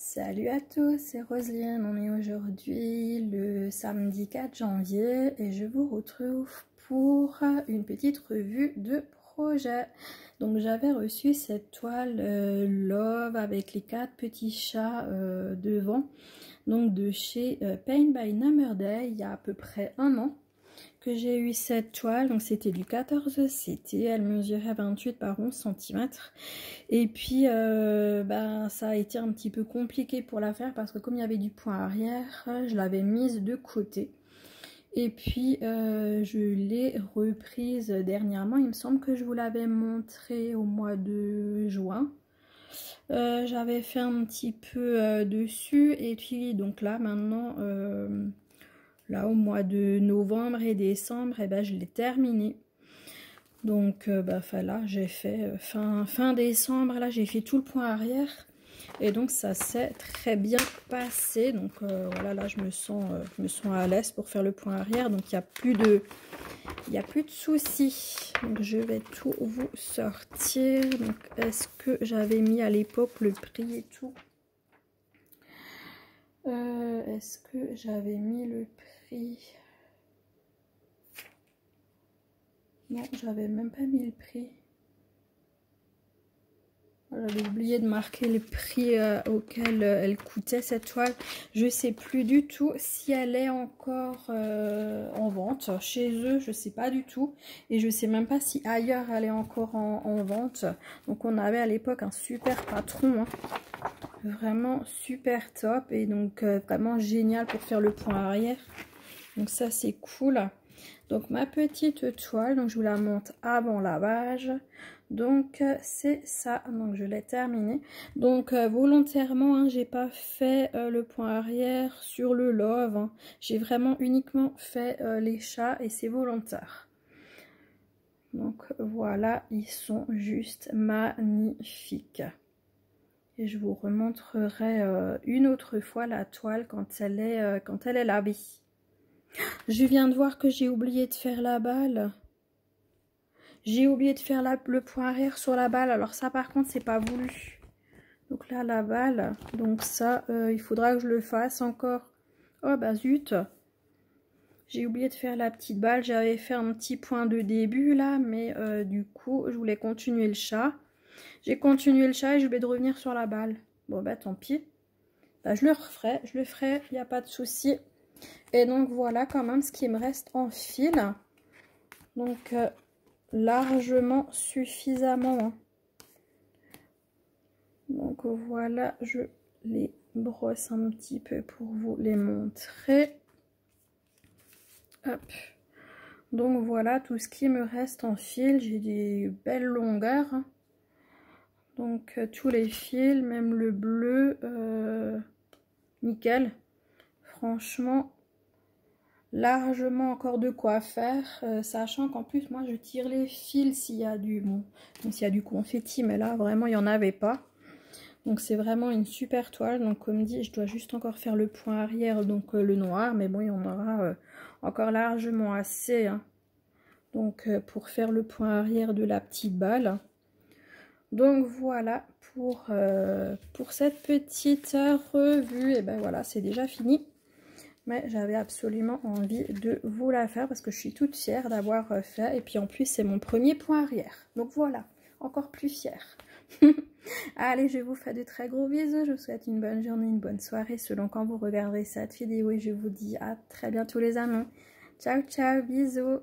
Salut à tous, c'est Roselyne. On est aujourd'hui le samedi 4 janvier et je vous retrouve pour une petite revue de projet. Donc j'avais reçu cette toile Love avec les 4 petits chats devant, donc de chez Paint by Numberday, il y a à peu près un an que j'ai eu cette toile. Donc c'était du 14 CT, elle mesurait 28 par 11 cm. Et puis ça a été un petit peu compliqué pour la faire parce que comme il y avait du point arrière, je l'avais mise de côté. Et puis je l'ai reprise dernièrement, il me semble que je vous l'avais montré au mois de juin. J'avais fait un petit peu dessus et puis donc là maintenant, là au mois de novembre et décembre, je l'ai terminé. Donc là j'ai fait fin décembre, là j'ai fait tout le point arrière et donc ça s'est très bien passé. Donc voilà, là je me sens à l'aise pour faire le point arrière, donc il n'y a plus de soucis. Donc je vais tout vous sortir. Donc est-ce que j'avais mis à l'époque le prix et tout? Est-ce que j'avais mis le prix? Non, j'avais même pas mis le prix. J'avais oublié de marquer le prix auquel elle coûtait cette toile. Je sais plus du tout si elle est encore en vente chez eux, je sais pas du tout. Et je sais même pas si ailleurs elle est encore en vente. Donc on avait à l'époque un super patron, hein. Vraiment super top et donc vraiment génial pour faire le point arrière. Donc ça c'est cool. Donc ma petite toile, donc je vous la montre avant lavage. Donc c'est ça, donc je l'ai terminé. Donc volontairement, hein, j'ai pas fait le point arrière sur le Love, hein. J'ai vraiment uniquement fait les chats et c'est volontaire. Donc voilà, ils sont juste magnifiques. Et je vous remontrerai une autre fois la toile quand elle est lavée. Je viens de voir que j'ai oublié de faire la balle. J'ai oublié de faire le point arrière sur la balle. Alors ça par contre c'est pas voulu. Donc là la balle. Donc ça il faudra que je le fasse encore. Oh bah zut. J'ai oublié de faire la petite balle. J'avais fait un petit point de début là. Mais du coup je voulais continuer le chat. J'ai continué le chat et je vais revenir sur la balle. Bon bah tant pis. Bah, je le referai. Je le ferai. Il n'y a pas de souci. Et donc voilà quand même ce qui me reste en fil. Donc largement suffisamment, hein. Donc voilà, je les brosse un petit peu pour vous les montrer. Hop. Donc voilà tout ce qui me reste en fil. J'ai des belles longueurs, hein. Donc tous les fils, même le bleu, nickel. Franchement largement encore de quoi faire, sachant qu'en plus moi je tire les fils s'il y a du s'il y a du confetti, mais là vraiment il n'y en avait pas. Donc c'est vraiment une super toile. Donc comme dit, je dois juste encore faire le point arrière, donc le noir, mais bon il y en aura encore largement assez, hein. Donc pour faire le point arrière de la petite balle. Donc voilà pour cette petite revue. Et ben voilà, c'est déjà fini. Mais j'avais absolument envie de vous la faire parce que je suis toute fière d'avoir fait. Et puis en plus, c'est mon premier point arrière. Donc voilà, encore plus fière. Allez, je vous fais de très gros bisous. Je vous souhaite une bonne journée, une bonne soirée selon quand vous regarderez cette vidéo. Et je vous dis à très bientôt les amis. Ciao, ciao, bisous.